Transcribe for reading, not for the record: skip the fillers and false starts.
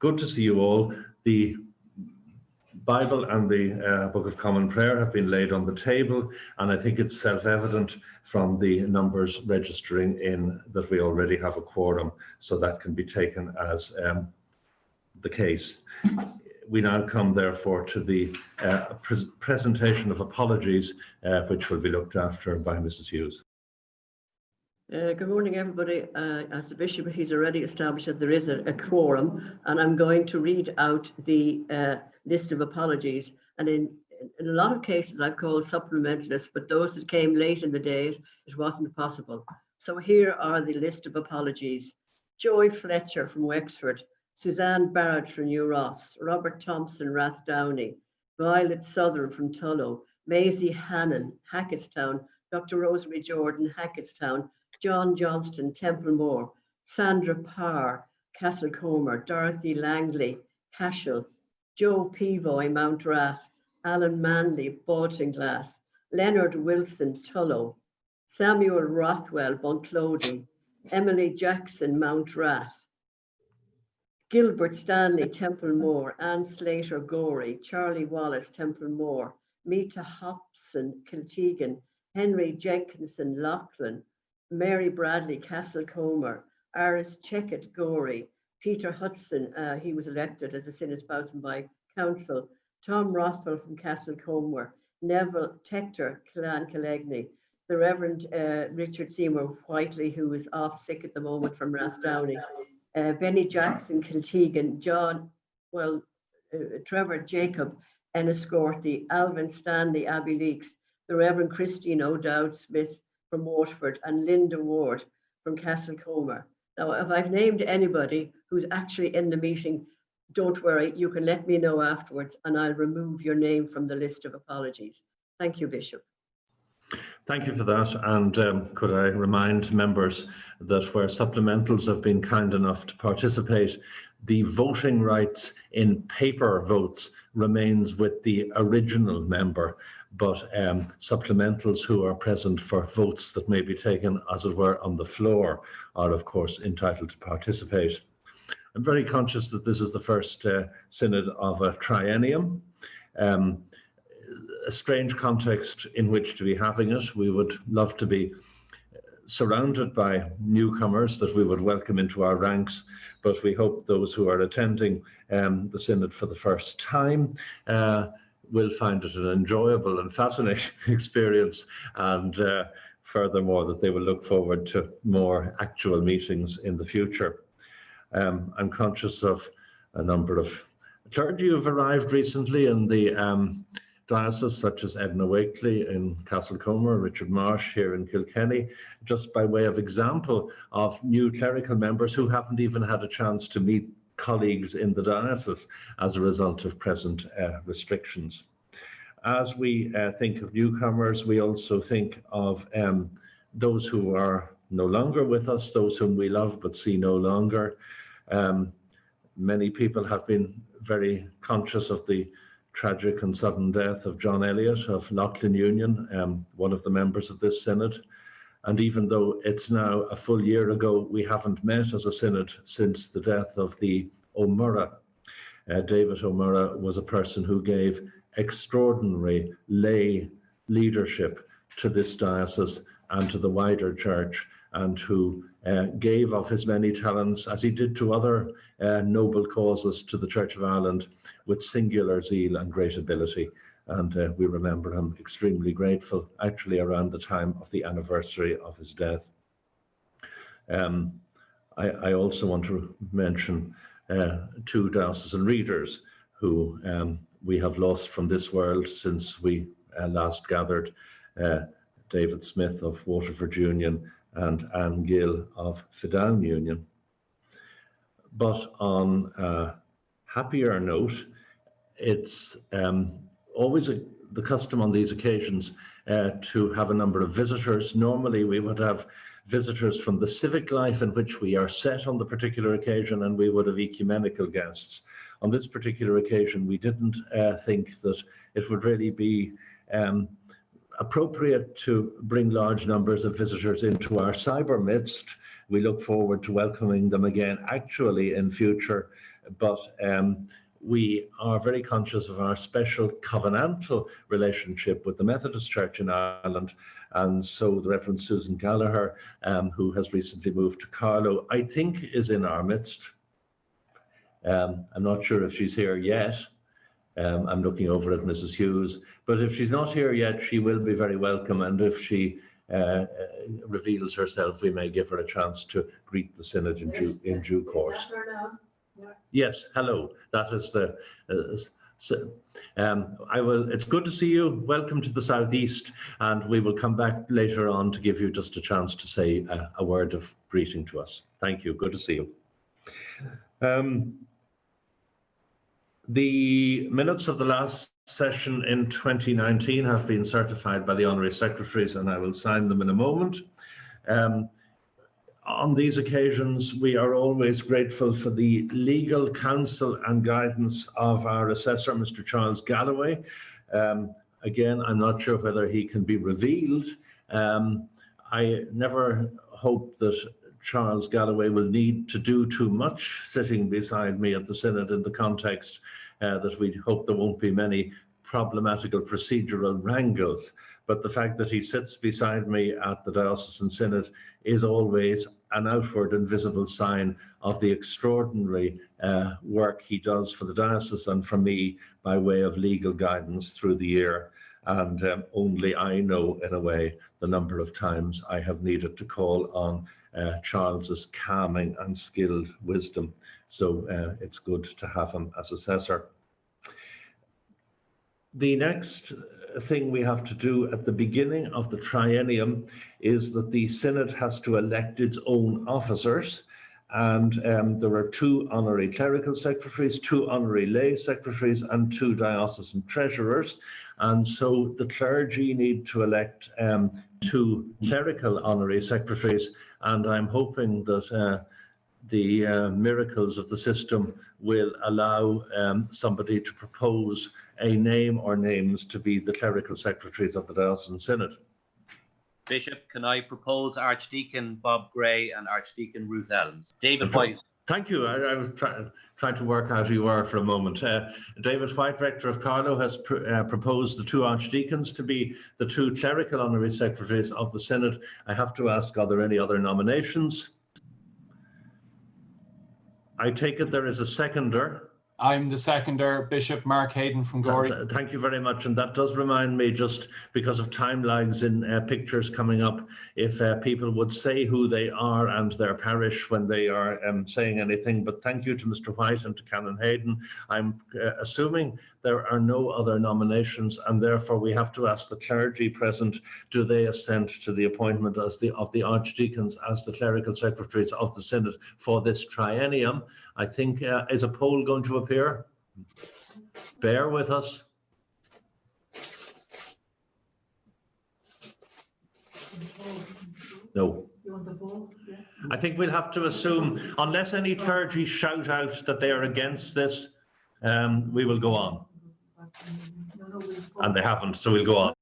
Good to see you all. The Bible and the Book of Common Prayer have been laid on the table, and I think it's self-evident from the numbers registering in that we already have a quorum, so that can be taken as the case. We now come, therefore, to the presentation of apologies, which will be looked after by Mrs. Hughes. Good morning, everybody. As the Bishop, he's already established that there is a quorum, and I'm going to read out the list of apologies. And in a lot of cases, I've called supplementalists, but those that came late in the day, it wasn't possible. So here are the list of apologies. Joy Fletcher from Wexford, Suzanne Barrett from New Ross, Robert Thompson, Rathdowney, Violet Southern from Tullow, Maisie Hannon, Hackettstown, Dr. Rosemary Jordan, Hackettstown, John Johnston, Templemore, Sandra Parr, Castlecomer, Dorothy Langley, Cashel, Joe Peavoy, Mountrath, Alan Manley, Baltinglass, Leonard Wilson, Tullow, Samuel Rothwell, Bunclody, Emily Jackson, Mountrath, Gilbert Stanley, Templemore, Anne Slater, Gorey, Charlie Wallace, Templemore, Meta Hobson, Kiltegan, Henry Jenkinson, Loughlin, Mary Bradley, Castlecomer, Aris Checkett, Gorey, Peter Hudson, he was elected as a Synod spouse by council, Tom Rothwell from Castlecomer, Neville Tector, Clancalegny, the Reverend Richard Seymour Whiteley, who is off sick at the moment from Rathdowney, Benny Jackson, Kiltegan, Trevor Jacob, Enniscorthy, Alvin Stanley, Abbey Leaks, the Reverend Christine O'Dowd Smith from Waterford, and Linda Ward from Castlecomer. Now, if I've named anybody who's actually in the meeting, don't worry, you can let me know afterwards and I'll remove your name from the list of apologies. Thank you, Bishop. Thank you for that. And could I remind members that where supplementals have been kind enough to participate, the voting rights in paper votes remains with the original member, but supplementals who are present for votes that may be taken, as it were, on the floor are, of course, entitled to participate. I'm very conscious that this is the first synod of a triennium. A strange context in which to be having it. We would love to be surrounded by newcomers that we would welcome into our ranks, but we hope those who are attending the synod for the first time will find it an enjoyable and fascinating experience, and furthermore that they will look forward to more actual meetings in the future. I'm conscious of a number of clergy who have arrived recently in the Diocese, such as Edna Wakely in Castlecomer, Richard Marsh here in Kilkenny, just by way of example of new clerical members who haven't even had a chance to meet colleagues in the diocese as a result of present restrictions. As we think of newcomers, we also think of those who are no longer with us, those whom we love but see no longer. Many people have been very conscious of the tragic and sudden death of John Elliott of Loughlin Union, one of the members of this synod. And even though it's now a full year ago, we haven't met as a synod since the death of the O'Murra. David O'Murra was a person who gave extraordinary lay leadership to this diocese and to the wider church, and who gave of his many talents, as he did to other noble causes, to the Church of Ireland with singular zeal and great ability. And we remember him extremely grateful, actually around the time of the anniversary of his death. I also want to mention two diocesan readers who we have lost from this world since we last gathered, David Smith of Waterford Union and Anne Gill of Fidown Union. But on a happier note, it's always the custom on these occasions to have a number of visitors. Normally we would have visitors from the civic life in which we are set on the particular occasion, and we would have ecumenical guests. On this particular occasion, we didn't think that it would really be appropriate to bring large numbers of visitors into our cyber midst, we look forward to welcoming them again actually in future, but we are very conscious of our special covenantal relationship with the Methodist Church in Ireland. And so the Reverend Susan Gallagher, who has recently moved to Carlow, I think is in our midst. I'm not sure if she's here yet. I'm looking over at Mrs. Hughes, but if she's not here yet, she will be very welcome. And if she reveals herself, we may give her a chance to greet the Synod in due course. Yes, hello. That is the. It's good to see you. Welcome to the Southeast, and we will come back later on to give you just a chance to say a word of greeting to us. Thank you. Good to see you. The minutes of the last session in 2019 have been certified by the Honorary Secretaries, and I will sign them in a moment. On these occasions, we are always grateful for the legal counsel and guidance of our assessor, Mr. Charles Galloway. Again, I'm not sure whether he can be revealed. I never hope that Charles Galloway will need to do too much sitting beside me at the Synod, in the context that we hope there won't be many problematical procedural wrangles. But the fact that he sits beside me at the Diocesan Synod is always an outward and visible sign of the extraordinary work he does for the diocese and for me by way of legal guidance through the year. And only I know, in a way, the number of times I have needed to call on Charles's calming and skilled wisdom. So it's good to have him as assessor. The next thing we have to do at the beginning of the triennium is that the Synod has to elect its own officers. And there are 2 honorary clerical secretaries, 2 honorary lay secretaries, and 2 diocesan treasurers. And so the clergy need to elect 2 clerical honorary secretaries. And I'm hoping that the miracles of the system will allow somebody to propose a name or names to be the clerical secretaries of the Diocesan Synod. Bishop, can I propose Archdeacon Bob Gray and Archdeacon Ruth Elms? David White. Thank you. I was trying to work out who you are for a moment. David White, Rector of Carlow, has proposed the 2 archdeacons to be the 2 clerical honorary secretaries of the Synod. I have to ask, are there any other nominations? I take it there is a seconder. I'm the seconder, Bishop Mark Hayden from Gorey. Thank you very much. And that does remind me, just because of time lags in pictures coming up, if people would say who they are and their parish when they are saying anything. But thank you to Mr. White and to Canon Hayden. I'm assuming there are no other nominations, and therefore we have to ask the clergy present, do they assent to the appointment of the archdeacons as the clerical secretaries of the Synod for this triennium? I think, is a poll going to appear? Bear with us. No. I think we'll have to assume, unless any clergy shout out that they are against this, we will go on. And they haven't, so we'll go on.